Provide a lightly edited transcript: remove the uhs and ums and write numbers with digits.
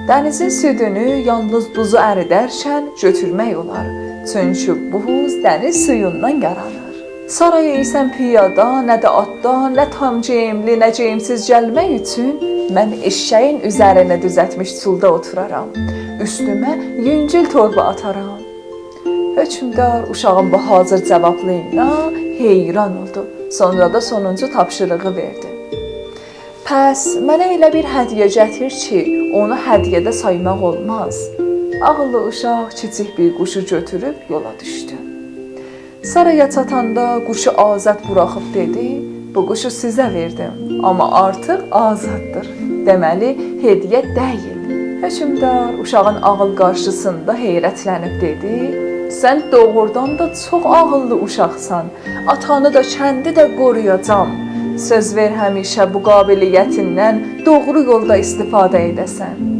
Dənizin südünü yalnız duzu əridərkən götürmək olar. Çünki buz dəniz suyundan yaranır. Saraya isə piyada, nə də atda, nə tam ceyimli, nə ceyimsiz gəlmək üçün mən eşşəyin üzərinə düzətmiş çulda oturaram. Üstümə yüngül torba ataram. Hökmdar uşağın bu hazır cavablarına heyran oldu. Sonra da sonuncu tapşırığı verdi. Pəs mənə elə bir hədiyyə gətir ki, onu hədiyyədə saymaq olmaz. Ağıllı uşaq kiçik bir quşu götürüb yola düşdü. Saraya çatanda quşu azad buraxıb dedi, bu quşu sizə verdim, amma artıq azaddır. Deməli, hədiyyə deyil. Hökmdar uşağın ağıl qarşısında heyrətlənib dedi, sən doğrudan da çox ağıllı uşaqsan, atanı da kəndi də qoruyacam. Söz ver həmişə bu qabiliyyətindən doğru yolda istifadə edəsən.